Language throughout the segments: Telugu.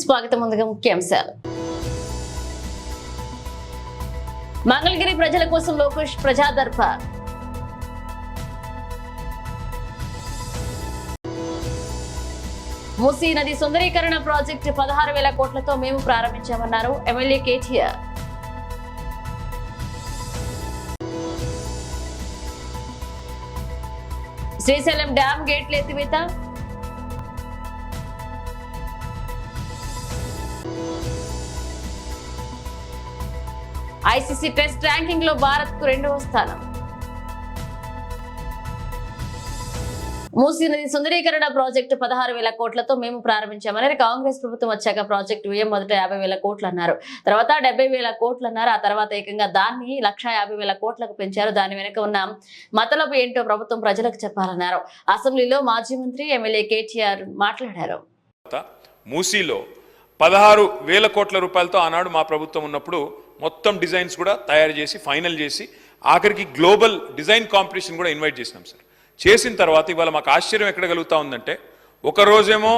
స్వాగతం. ముందుగా ముఖ్యాంశాలు. మంగళగిరి ప్రజల కోసం లోకేష్ ప్రజా దర్బార్. మూసీ నది సుందరీకరణ ప్రాజెక్టు 16,000 కోట్లతో మేము ప్రారంభించామన్నారు ఎమ్మెల్యే కేటీఆర్. శ్రీశైలం డ్యాం గేట్ల ఎత్తివేత. ఐసీసీ టెస్ట్ ర్యాంకింగ్ లో భారత్ కు 2వ స్థానం. మూసీ నది సుందరీకరణ ప్రాజెక్టు 16,000 కోట్లతో మేము ప్రారంభించామని కాంగ్రెస్ ప్రభుత్వం వచ్చాక ప్రాజెక్టు వ్యయం మొదట 50,000 కోట్లు అన్నారు, తర్వాత 70,000 కోట్లు అన్నారు, ఆ తర్వాత ఏకంగా దాన్ని 1,50,000 కోట్లకు పెంచారు. దాని వెనుక ఉన్న మతలబు ఏంటో ప్రభుత్వం ప్రజలకు చెప్పాలన్నారు. అసెంబ్లీలో మాజీ మంత్రి ఎమ్మెల్యే కేటీఆర్ మాట్లాడారు. మూసీలో 16,000 కోట్ల రూపాయలతో ఆనాడు మా ప్రభుత్వం ఉన్నప్పుడు మొత్తం డిజైన్స్ కూడా తయారు చేసి ఫైనల్ చేసి ఆఖరికి గ్లోబల్ డిజైన్ కాంపిటీషన్ కూడా ఇన్వైట్ చేసినాం సార్. చేసిన తర్వాత ఇవాళ మాకు ఆశ్చర్యం ఎక్కడ కలుగుతా ఉందంటే, ఒక రోజేమో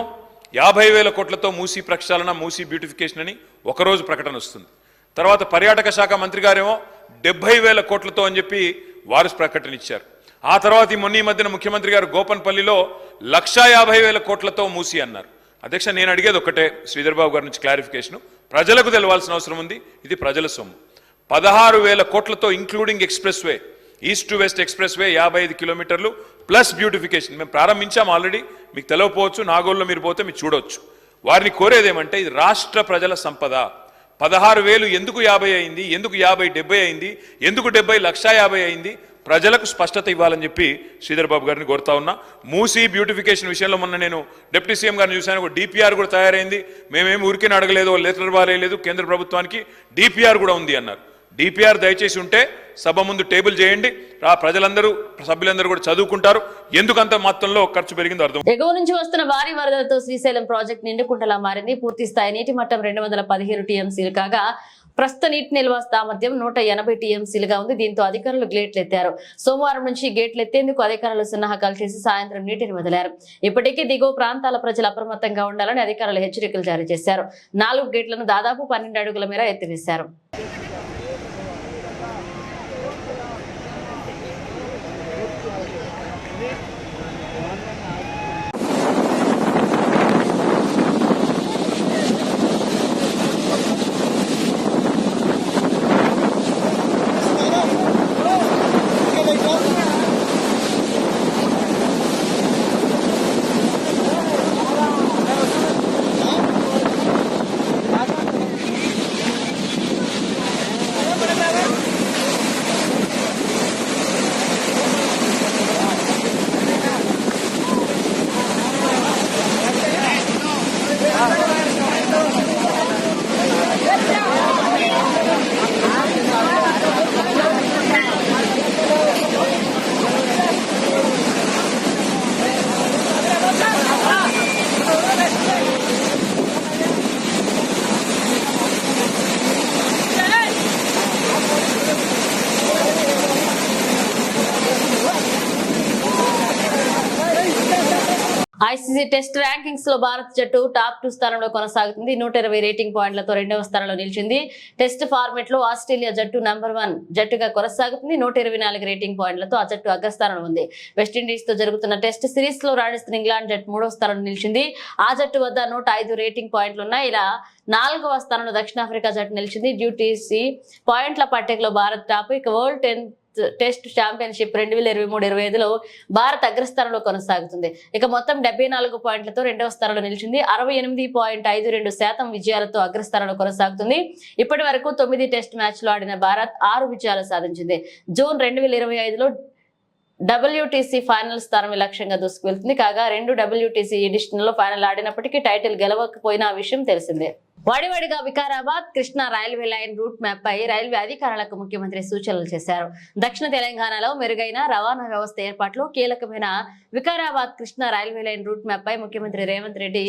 50,000 కోట్లతో మూసీ ప్రక్షాళన, మూసీ బ్యూటిఫికేషన్ అని ఒకరోజు ప్రకటన వస్తుంది. తర్వాత పర్యాటక శాఖ మంత్రి గారేమో 70,000 కోట్లతో అని చెప్పి వారు ప్రకటన ఇచ్చారు. ఆ తర్వాత ఈ మధ్యన ముఖ్యమంత్రి గారు గోపన్పల్లిలో 1,50,000 కోట్లతో మూసీ అన్నారు. అధ్యక్ష, నేను అడిగేది ఒక్కటే, శ్రీధర్ బాబు గారి నుంచి క్లారిఫికేషన్ ప్రజలకు తెలవాల్సిన అవసరం ఉంది. ఇది ప్రజల సొమ్ము. 16,000 కోట్లతో including express way, east to west express way 55 కిలోమీటర్లు ప్లస్ బ్యూటిఫికేషన్ మేము ప్రారంభించాం ఆల్రెడీ. మీకు తెలియకపోవచ్చు, నాగోల్లో మీరు పోతే మీరు చూడవచ్చు. వారిని కోరేదేమంటే, ఇది రాష్ట్ర ప్రజల సంపద. 16,000 ఎందుకు 50 అయింది, ఎందుకు 50 70 అయింది, ఎందుకు 70 1,50,000 అయింది, ప్రజలకు స్పష్టత ఇవ్వాలని చెప్పి శ్రీధర్ బాబు గారిని కోరుతా ఉన్నా. మూసీ బ్యూటిఫికేషన్ విషయంలో మొన్న నేను డిప్యూటీ సీఎం గారిని చూశాను, ఒక డిపిఆర్ కూడా తయారైంది. మేమేమి ఊరికే అడగలేదు, లెటర్ బారేయలేదు, కేంద్ర ప్రభుత్వానికి డిపిఆర్ కూడా ఉంది అన్నారు. డిపిఆర్ దయచేసి ఉంటే సభ ముందు టేబుల్ చేయండి, ప్రజలందరూ సభ్యులందరూ కూడా చదువుకుంటారు. ఎందుకంత మొత్తంలో ఖర్చు పెరిగిందో అర్థం. ఎగువ నుంచి వస్తున్న భారీ వరదలతో శ్రీశైలం ప్రాజెక్టు నిండుకుంటలా మారింది. పూర్తి స్థాయి నీటి మట్టం 215 టీఎంసీలు కాగా ప్రస్తుత నీటి నిల్వ సామర్థ్యం 180 టీఎంసీలుగా ఉంది. దీంతో అధికారులు గేట్లు ఎత్తారు. సోమవారం నుంచి గేట్లు ఎత్తేందుకు అధికారులు సన్నాహకాలు చేసి సాయంత్రం నీటిని వదిలారు. ఇప్పటికీ దిగువ ప్రాంతాల ప్రజలు అప్రమత్తంగా ఉండాలని అధికారులు హెచ్చరికలు జారీ చేశారు. 4 గేట్లను దాదాపు 12 అడుగుల మేర ఎత్తివేశారు. ఐసీసీ టెస్ట్ ర్యాంకింగ్స్ లో భారత్ జట్టు టాప్ 2 స్థానంలో కొనసాగుతుంది. 120 రేటింగ్ పాయింట్లతో 2వ స్థానంలో నిలిచింది. టెస్ట్ ఫార్మెట్ లో ఆస్ట్రేలియా జట్టు నంబర్ 1 జట్టుగా కొనసాగుతుంది. 124 రేటింగ్ పాయింట్లతో ఆ జట్టు అగ్రస్థానంలో ఉంది. వెస్టిండీస్ తో జరుగుతున్న టెస్ట్ సిరీస్ లో రాణిస్తున్న ఇంగ్లాండ్ జట్టు 3వ స్థానంలో నిలిచింది. ఆ జట్టు వద్ద 105 రేటింగ్ పాయింట్లు ఉన్నాయి. ఇలా 4వ స్థానంలో దక్షిణాఫ్రికా జట్టు నిలిచింది. డ్యూటీసీ పాయింట్ల పట్టికలో భారత్ టాప్. ఇక వరల్డ్ టెస్ట్ ఛాంపియన్షిప్ 2023-25లో భారత్ అగ్రస్థానంలో కొనసాగుతుంది. ఇక మొత్తం 74 పాయింట్లతో 2వ స్థానంలో నిలిచింది. 68.52% విజయాలతో అగ్రస్థానంలో కొనసాగుతుంది. ఇప్పటి వరకు 9 టెస్ట్ మ్యాచ్లు ఆడిన భారత్ 6 విజయాలు సాధించింది. జూన్ 2025లో WTC ఫైనల్ స్థానం లక్ష్యంగా దూసుకువెళ్తుంది. కాగా 2 WTC ఎడిషన్లో ఫైనల్ ఆడినప్పటికీ టైటిల్ గెలవకపోయిన విషయం తెలిసిందే. వాడివాడిగా Vikarabad Krishna railway line route map పై రైల్వే అధికారులకు ముఖ్యమంత్రి సూచనలు చేశారు. దక్షిణ తెలంగాణలో మెరుగైన రవాణా వ్యవస్థ ఏర్పాట్లో కీలకమైన Vikarabad Krishna railway line route map పై ముఖ్యమంత్రి రేవంత్ రెడ్డి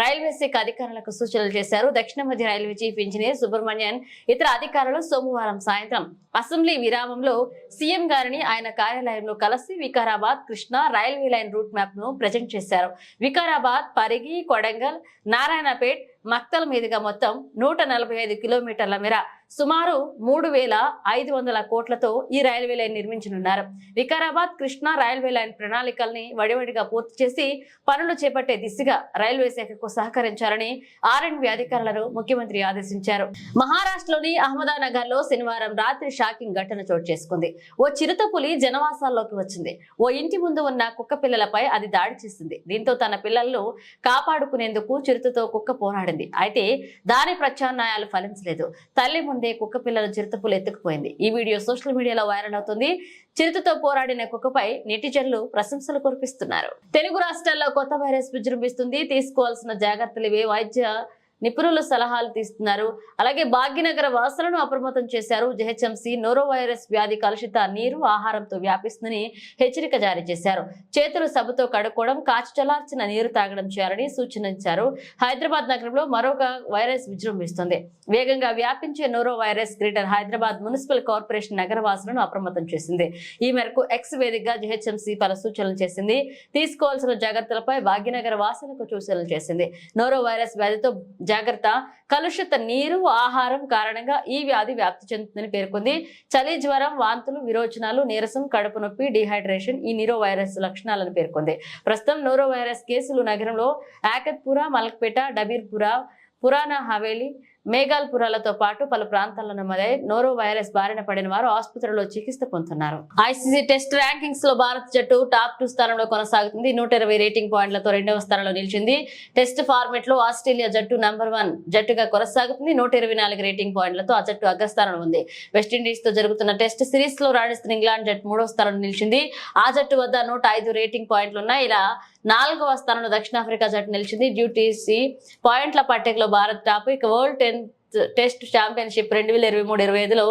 రైల్వే శాఖ అధికారులకు సూచనలు చేశారు. దక్షిణ మధ్య రైల్వే చీఫ్ ఇంజనీర్ సుబ్రహ్మణ్యన్ ఇతర అధికారులు సోమవారం సాయంత్రం అసెంబ్లీ విరామంలో సీఎం గారిని ఆయన కార్యాలయంలో కలిసి Vikarabad Krishna railway line route map ను ప్రజెంట్ చేశారు. వికారాబాద్, పరిగి, కొడంగల్, నారాయణపేట్, మక్తల మీదుగా మొత్తం 145 కిలోమీటర్ల మేర సుమారు 3,500 కోట్లతో ఈ రైల్వే లైన్ నిర్మించనున్నారు. వికారాబాద్ కృష్ణా రైల్వే లైన్ ప్రణాళికల్ని వడివడిగా పూర్తి చేసి పనులు చేపట్టే దిశగా రైల్వే శాఖకు సహకరించాలని ఆర్ఎండ్బి అధికారులను ముఖ్యమంత్రి ఆదేశించారు. మహారాష్ట్రలోని అహ్మదానగర్ లో శనివారం రాత్రి షాకింగ్ ఘటన చోటు చేసుకుంది. ఓ చిరుతపులి జనవాసాల్లోకి వచ్చింది. ఓ ఇంటి ముందు ఉన్న కుక్క పిల్లలపై అది దాడి చేసింది. దీంతో తన పిల్లలను కాపాడుకునేందుకు చిరుతతో కుక్క పోరాడింది. అయితే దాని ప్రత్యామ్నాయాలు ఫలించలేదు. తల్లి ముందే కుక్క పిల్లల చిరుతపులు ఎత్తుకుపోయింది. ఈ వీడియో సోషల్ మీడియాలో వైరల్ అవుతుంది. చిరుతతో పోరాడిన కుక్కపై నెటిజన్లు ప్రశంసలు కురిపిస్తున్నారు. తెలుగు రాష్ట్రాల్లో కొత్త వైరస్ విజృంభిస్తుంది. తీసుకోవాల్సిన జాగ్రత్తలు ఇవే. వైద్య నిపుణులు సలహాలు తీస్తున్నారు. అలాగే భాగ్యనగర వాసులను అప్రమత్తం చేశారు. జిహెచ్ఎంసీ నోరో వైరస్ వ్యాధి కలుషిత నీరు, ఆహారంతో వ్యాపిస్తుందని హెచ్చరిక జారీ చేశారు. చేతులు సబ్బుతో కడుక్కోవడం, కాచి చల్లార్చిన నీరు తాగడం చేయాలని సూచించారు. హైదరాబాద్ నగరంలో మరొక వైరస్ విజృంభిస్తుంది. వేగంగా వ్యాపించే norovirus greater Hyderabad municipal corporation నగరవాసులను అప్రమత్తం చేసింది. ఈ మేరకు ఎక్స్ వేదికగా జిహెచ్ఎంసీ పలు సూచనలు చేసింది. తీసుకోవాల్సిన జాగ్రత్తలపై భాగ్యనగర వాసులకు సూచనలు చేసింది. నోరో వైరస్ వ్యాధితో జాగ్రత్త, కలుషిత నీరు, ఆహారం కారణంగా ఈ వ్యాధి వ్యాప్తి చెందుతుందని పేర్కొంది. చలి, జ్వరం, వాంతులు, విరోచనాలు, నీరసం, కడుపు నొప్పి, డిహైడ్రేషన్ ఈ నీరో వైరస్ లక్షణాలను పేర్కొంది. ప్రస్తుతం నోరో వైరస్ కేసులు నగరంలో ఆకత్పుర, మలక్పేట, డబీర్పుర, పురాణా హవేలీ, మేఘాల్పురాలతో పాటు పలు ప్రాంతాల్లో నమోదై నోరో వైరస్ బారిన పడిన వారు ఆసుపత్రిలో చికిత్స పొందుతున్నారు. ఐసీసీ టెస్ట్ ర్యాంకింగ్స్ లో భారత్ జట్టు టాప్ 2 స్థానంలో కొనసాగుతుంది. 120 రేటింగ్ పాయింట్లతో 2వ స్థానంలో నిలిచింది. టెస్ట్ ఫార్మెట్ లో ఆస్ట్రేలియా జట్టు నంబర్ 1 జట్టుగా కొనసాగుతుంది. 124 రేటింగ్ పాయింట్లతో ఆ జట్టు అగ్రస్థానంలో ఉంది. వెస్టిండీస్ తో జరుగుతున్న టెస్ట్ సిరీస్ లో రాణిస్తున్న ఇంగ్లాండ్ జట్టు 3వ స్థానంలో నిలిచింది. ఆ జట్టు వద్ద 105 రేటింగ్ పాయింట్లు ఉన్నాయి. ఇలా 4వ స్థానంలో దక్షిణాఫ్రికా జట్టు నిలిచింది. డ్యూటీసీ పాయింట్ల పట్టికలో భారత్ టాప్. ఇక వరల్డ్ టెస్ట్ ఛాంపియన్షిప్ 2023-25లో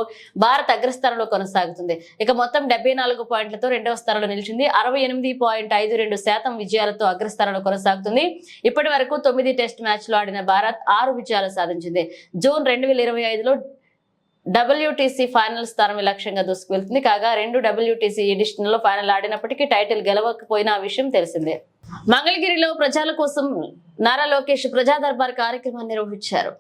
భారత్ అగ్రస్థానంలో కొనసాగుతుంది. ఇక మొత్తం 74 పాయింట్లతో 2వ స్థానంలో నిలిచింది. 68.52% విజయాలతో అగ్రస్థానంలో కొనసాగుతుంది. ఇప్పటి వరకు 9 టెస్ట్ మ్యాచ్లు ఆడిన భారత్ 6 విజయాలు సాధించింది. జూన్ 2025లో WTC ఫైనల్ స్థానం లక్ష్యంగా దూసుకువెళ్తుంది. కాగా 2 WTC ఎడిషన్లో ఫైనల్ ఆడినప్పటికీ టైటిల్ గెలవకపోయిన విషయం తెలిసిందే. మంగళగిరిలో ప్రజల కోసం నారా లోకేష్ ప్రజా దర్బార్ కార్యక్రమాన్ని నిర్వహించారు.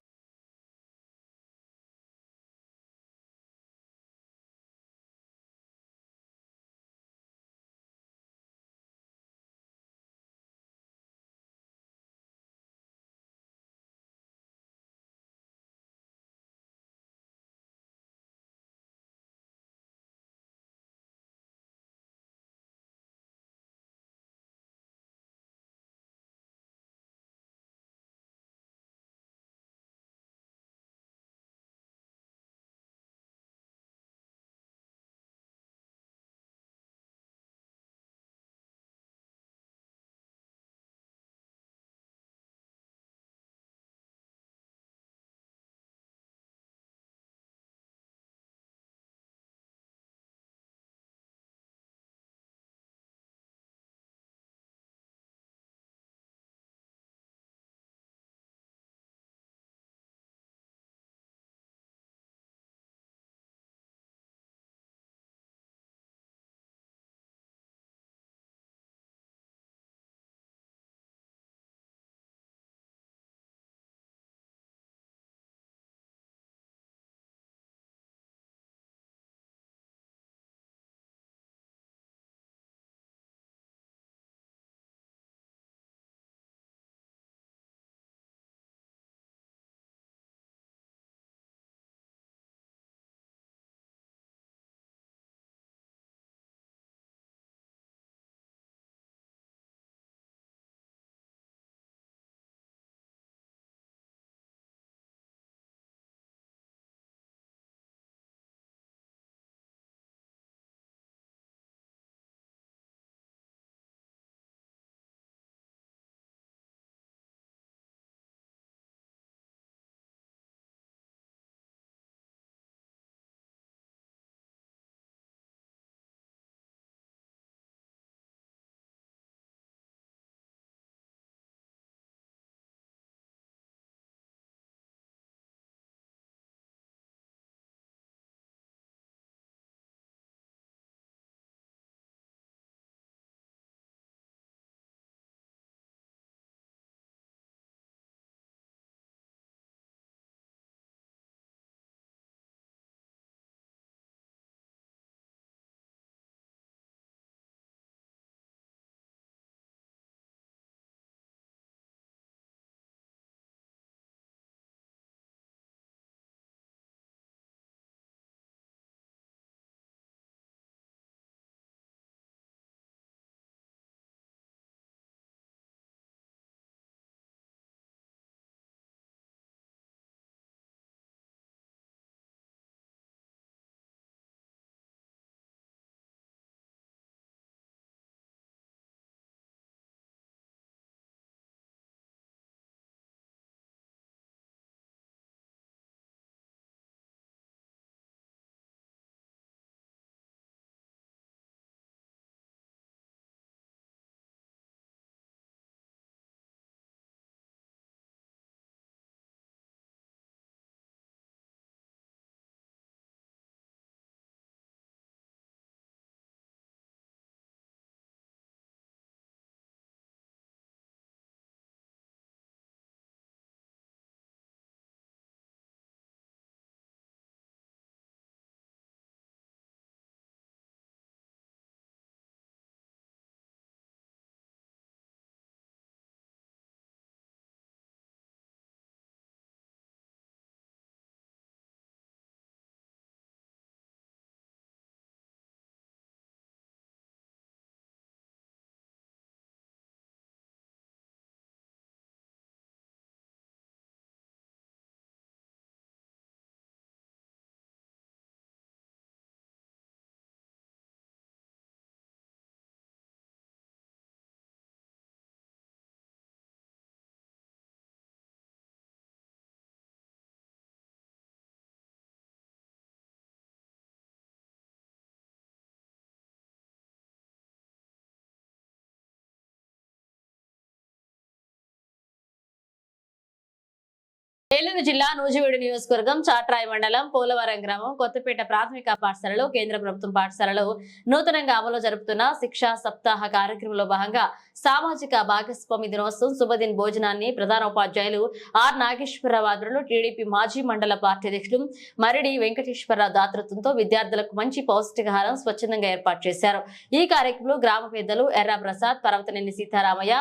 ఏలూరు జిల్లా నూజివీడు నియోజకవర్గం చాట్రాయి మండలం పోలవరం గ్రామం కొత్తపేట ప్రాథమిక పాఠశాలలో కేంద్ర ప్రభుత్వం పాఠశాలలో నూతనంగా అమలు జరుపుతున్న శిక్షా సప్తాహ కార్యక్రమంలో భాగంగా సామాజిక భాగస్వామి దినోత్సవం శుభదిన్ భోజనాన్ని ప్రధాన ఉపాధ్యాయులు ఆర్ నాగేశ్వరరావు ఆధ్వర్యంలో టీడీపీ మాజీ మండల పార్టీ అధ్యక్షులు మరిడి వెంకటేశ్వరరావు దాతృత్వంతో విద్యార్థులకు మంచి పౌష్టికాహారం స్వచ్ఛందంగా ఏర్పాటు చేశారు. ఈ కార్యక్రమంలో గ్రామ పెద్దలు ఎర్రా ప్రసాద్, పర్వతనేని సీతారామయ్య,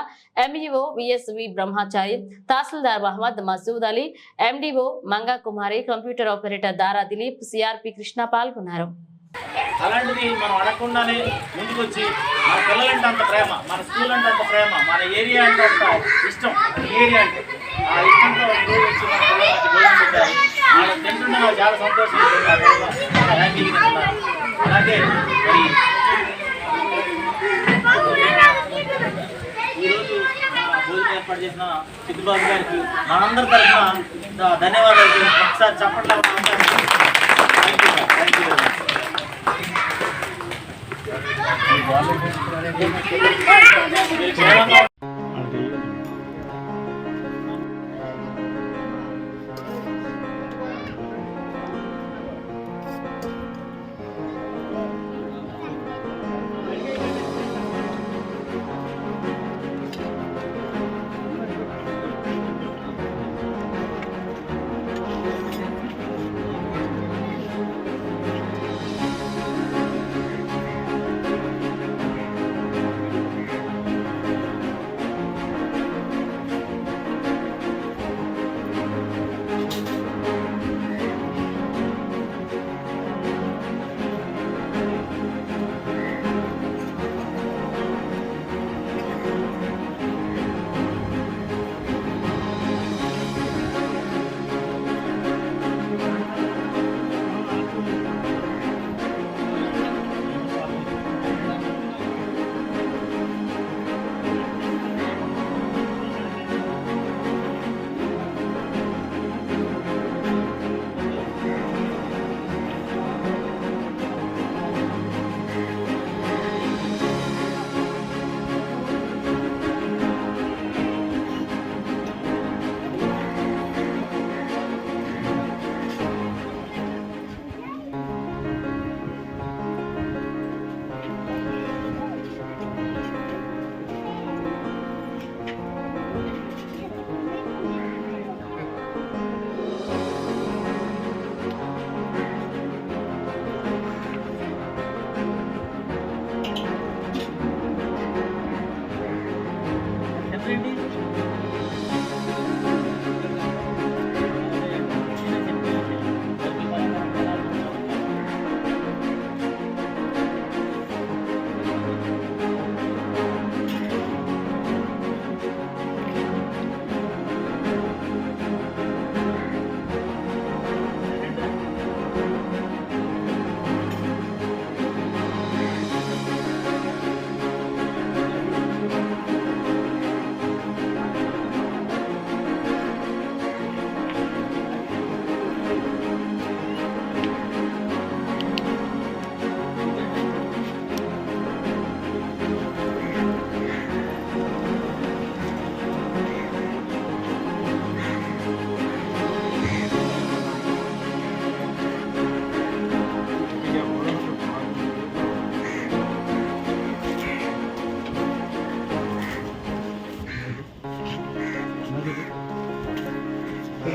ఎంఈఓ విఎస్వి బ్రహ్మచారి, తహసీల్దార్ మహమ్మద్ మసూద్ అలీ, ఎండిఓ మంగా కుమారి, కంప్యూటర్ ఆపరేటర్ దారా దిలీప్, సిఆర్పి కృష్ణ పాల్గొన్నారు. అలాంటిది మనం అడగకుండానే ముందుకొచ్చి మన పిల్లలంటే అంత ప్రేమ, మన స్కూల్ అంటే అంత ప్రేమ, మన ఏరియా అంటే అంత ఇష్టం, ఏరియా అంటే ఆ ఇష్టంతో రోజు వచ్చి మన పిల్లలకి భోజనం పెట్టారు. వాళ్ళకి తింటుంటే నాకు చాలా సంతోషంగా హ్యాపీగా. అలాగే మరి ఈరోజు భోజనం ఏర్పాటు చేసిన సిద్ధిబాబు గారికి మనందరి తరఫున ధన్యవాదాలు. ఒకసారి చప్పట్లు. Thank you very much.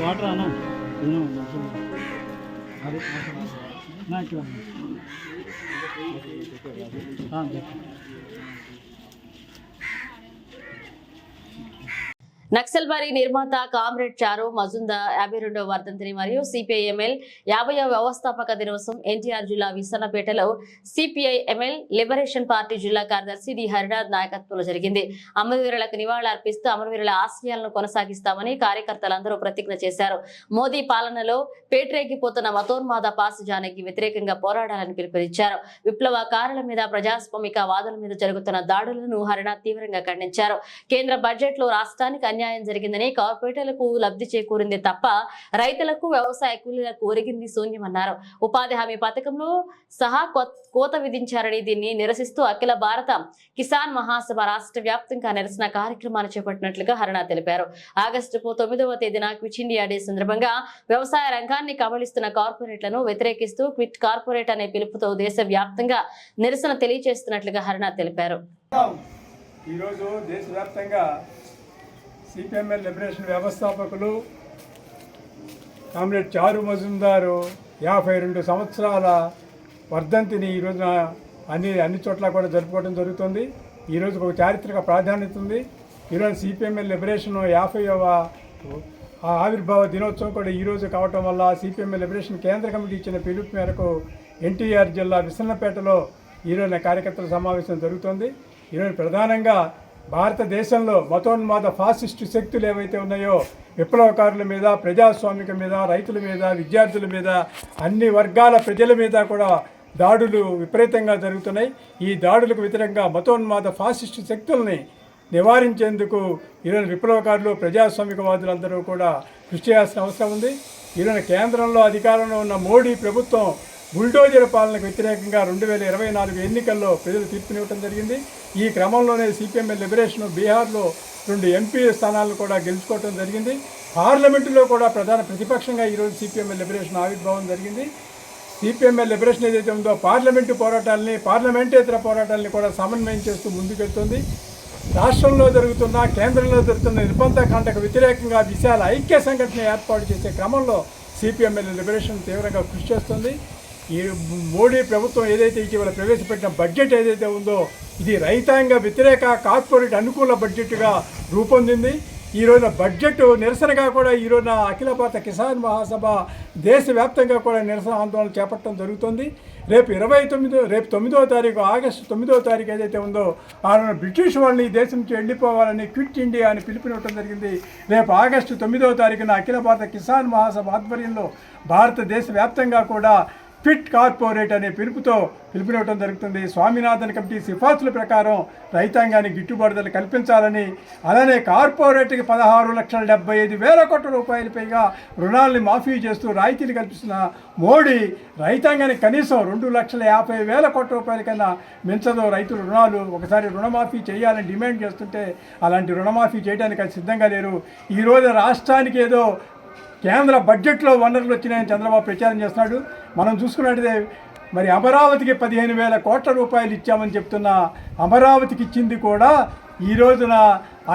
Water అన్నా నక్సల్బారీ నిర్మాత కామ్రేడ్ చారు మజుందా 52వ వర్ధంతిని మరియు సిపిఐఎంఎల్ 50వ వ్యవస్థాపక దినోత్సవం ఎన్టీఆర్ జిల్లా విసన్నపేటలో సిపిఐఎంఎల్ లిబరేషన్ పార్టీ జిల్లా కార్యదర్శి డి హరినాథ్ నాయకత్వంలో జరిగింది. అమరవీరులకు నివాళులర్పిస్తూ అమరవీరుల ఆశయాలను కొనసాగిస్తామని కార్యకర్తలందరూ ప్రతిజ్ఞ చేశారు. మోదీ పాలనలో పేటరేగిపోతున్న మతోన్మాద పాసిజానికి వ్యతిరేకంగా పోరాడాలని పిలుపునిచ్చారు. విప్లవకారుల మీద, ప్రజాస్వామిక వాదుల మీద జరుగుతున్న దాడులను హరినాథ్ తీవ్రంగా ఖండించారు. కేంద్ర బడ్జెట్ లో రాష్ట్రానికి అన్యాయం జరిగిందని, కార్పొరేటర్లకు లబ్ధి చేకూరింది తప్ప రైతులకు వ్యవసాయ కూలీలకు ఒరిగింది శూన్యమన్నారు. ఉపాధి హామీ పథకంలో సహా కోత విధించారని, దీన్ని నిరసిస్తూ అఖిల భారత కిసాన్ మహాసభ రాష్ట్ర వ్యాప్తంగా నిరసన కార్యక్రమాలు చేపట్టినట్లుగా హరణ తెలిపారు. ఆగస్టు 9వ తేదీన క్విట్ ఇండియా డే సందర్భంగా వ్యవసాయ రంగాన్ని కబళిస్తున్న కార్పొరేట్లను వ్యతిరేకిస్తూ క్విట్ కార్పొరేట్ అనే పిలుపుతో దేశవ్యాప్తంగా నిరసన తెలియజేస్తున్నట్లుగా హరణ తెలిపారు. ఈరోజు దేశవ్యాప్తంగా సిపిఎంఎల్ లిబరేషన్ వ్యవస్థాపకులు కామ్రేడ్ చారు మజుందారు 52 సంవత్సరాల వర్ధంతిని ఈ రోజున అన్ని చోట్ల కూడా జరుపుకోవడం జరుగుతుంది. ఈరోజు ఒక చారిత్రక ప్రాధాన్యత ఉంది. ఈరోజు సిపిఎంఎల్ లిబరేషన్ 50వ ఆవిర్భావ దినోత్సవం కూడా ఈరోజు కావటం వల్ల సిపిఎంఎల్ లిబరేషన్ కేంద్ర కమిటీ ఇచ్చిన పిలుపు మేరకు ఎన్టీఆర్ జిల్లా విసన్నపేటలో ఈరోజు కార్యకర్తల సమావేశం జరుగుతుంది. ఈరోజు ప్రధానంగా భారతదేశంలో మతోన్మాద ఫాసిస్టు శక్తులు ఏవైతే ఉన్నాయో విప్లవకారుల మీద, ప్రజాస్వామిక మీద, రైతుల మీద, విద్యార్థుల మీద, అన్ని వర్గాల ప్రజల మీద కూడా దాడులు విపరీతంగా జరుగుతున్నాయి. ఈ దాడులకు వ్యతిరేకంగా మతోన్మాద ఫాసిస్టు శక్తుల్ని నివారించేందుకు ఈరోజు విప్లవకారులు, ప్రజాస్వామికవాదులందరూ కూడా కృషి చేయాల్సిన అవసరం ఉంది. ఈరోజు కేంద్రంలో అధికారంలో ఉన్న మోడీ ప్రభుత్వం బుల్డోజర్ పాలనకు వ్యతిరేకంగా 2024 ఎన్నికల్లో ప్రజలు తీర్పునివ్వడం జరిగింది. ఈ క్రమంలోనే సిపిఎంఎల్ లిబరేషన్ బీహార్లో 2 ఎంపీ స్థానాలను కూడా గెలుచుకోవడం జరిగింది. పార్లమెంటులో కూడా ప్రధాన ప్రతిపక్షంగా ఈరోజు సిపిఎంఎల్ లిబరేషన్ ఆవిర్భావం జరిగింది. సిపిఎంఎల్ లిబరేషన్ ఏదైతే ఉందో పార్లమెంటు పోరాటాలని, పార్లమెంటేతర పోరాటాలని కూడా సమన్వయం చేస్తూ ముందుకెళ్తుంది. రాష్ట్రంలో జరుగుతున్న, కేంద్రంలో జరుగుతున్న నిర్బంధకాండకు వ్యతిరేకంగా విశాల ఐక్య సంఘటన ఏర్పాటు చేసే క్రమంలో సిపిఎంఎల్ లిబరేషన్ తీవ్రంగా కృషి చేస్తుంది. ఈ మోడీ ప్రభుత్వం ఏదైతే ఇటీవల ప్రవేశపెట్టిన బడ్జెట్ ఏదైతే ఉందో ఇది రైతాంగ వ్యతిరేక, కార్పొరేట్ అనుకూల బడ్జెట్గా రూపొందింది. ఈ రోజున బడ్జెట్ నిరసనగా కూడా ఈ రోజున అఖిల భారత కిసాన్ మహాసభ దేశవ్యాప్తంగా కూడా నిరసన ఆందోళన చేపట్టడం జరుగుతుంది. రేపు 9వ తారీఖు ఆగస్టు 9వ తారీఖు ఏదైతే ఉందో ఆ రోజున బ్రిటిష్ వాళ్ళని ఈ దేశం నుంచి వెళ్ళిపోవాలని క్విట్ ఇండియా అని పిలుపునివ్వడం జరిగింది. రేపు ఆగస్టు 9వ తారీఖున అఖిల భారత కిసాన్ మహాసభ ఆధ్వర్యంలో భారతదేశ వ్యాప్తంగా కూడా క్విట్ కార్పొరేట్ అనే పిలుపునివ్వడం జరుగుతుంది. స్వామినాథన్ కమిటీ సిఫార్సుల ప్రకారం రైతాంగానికి గిట్టుబాటు ధరలు కల్పించాలని, అలానే కార్పొరేట్కి 16,75,000 కోట్ల రూపాయల పైగా రుణాలని మాఫీ చేస్తూ రాయితీలు కల్పిస్తున్న మోడీ రైతాంగానికి కనీసం 2,50,000 కోట్ల రూపాయల కన్నా మించదో రైతుల రుణాలు ఒకసారి రుణమాఫీ చేయాలని డిమాండ్ చేస్తుంటే అలాంటి రుణమాఫీ చేయడానికి అది సిద్ధంగా లేరు. ఈరోజు రాష్ట్రానికి ఏదో కేంద్ర బడ్జెట్లో వనరులు వచ్చినాయని చంద్రబాబు ప్రచారం చేస్తున్నాడు. మనం చూసుకున్నట్లయితే మరి అమరావతికి 15,000 కోట్ల రూపాయలు ఇచ్చామని చెప్తున్న అమరావతికి ఇచ్చింది కూడా ఈ రోజున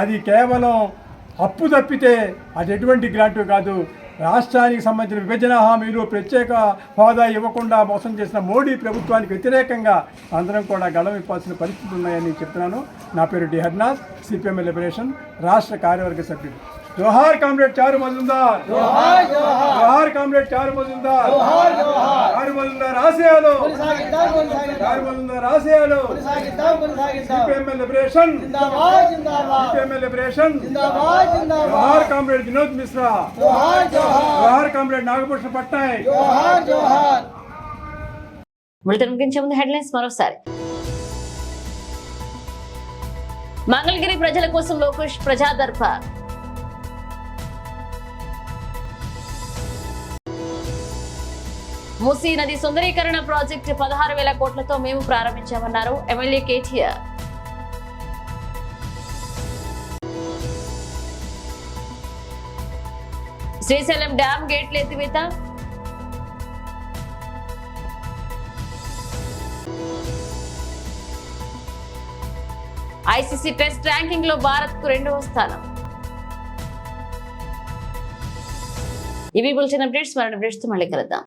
అది కేవలం అప్పు తప్పితే అది ఎటువంటి గ్రాంటు కాదు. రాష్ట్రానికి సంబంధించిన విభజన హామీలు, ప్రత్యేక హోదా ఇవ్వకుండా మోసం చేసిన మోడీ ప్రభుత్వానికి వ్యతిరేకంగా అందరం కూడా గళం ఇవ్వాల్సిన పరిస్థితులు ఉన్నాయని చెప్తున్నాను. నా పేరు డి హర్నాథ్, సిపిఎంఎల్ లిబరేషన్ రాష్ట్ర కార్యవర్గ సభ్యుడు. జోహార్ కామ్రేడ్ చారు మజుందార్, జోహార్ జోహార్, జోహార్ కామ్రేడ్ చారు మజుందార్, జోహార్ జోహార్, చారు మజుందార్ ఆశయాలు చారు మజుందార్ ఆశయాలు సిపిఎంఎల్ లిబరేషన్ జిందాబాద్ జిందాబాద్, సిపిఎంఎల్ లిబరేషన్ జిందాబాద్ జిందాబాద్. జోహార్ కామ్రేడ్ వినోద్ మిశ్రా, జోహార్ జోహార్, జోహార్ కామ్రేడ్ నాగభూషణ పట్నాయక్, జోహార్ జోహార్. బులెటిన్ ముగించే ముందు హెడ్లైన్స్ మరోసారి. మంగళగిరి ప్రజల కోసం లోకేష్ ప్రజా దర్బార్. మూసీ నది సుందరీకరణ ప్రాజెక్టు 16,000 కోట్లతో మేము ప్రారంభించామన్నారు ఎమ్మెల్యే కేటీఆర్. శ్రీశైలం డ్యాం గేట్ల ఎత్తివేత, ఐసీసీ టెస్ట్ ర్యాంకింగ్ లో భారత్ కు 2వ స్థానం. ఇవి బులెటిన్ అప్డేట్స్. మరో అప్డేట్స్ తో మళ్ళీ కలుద్దాం.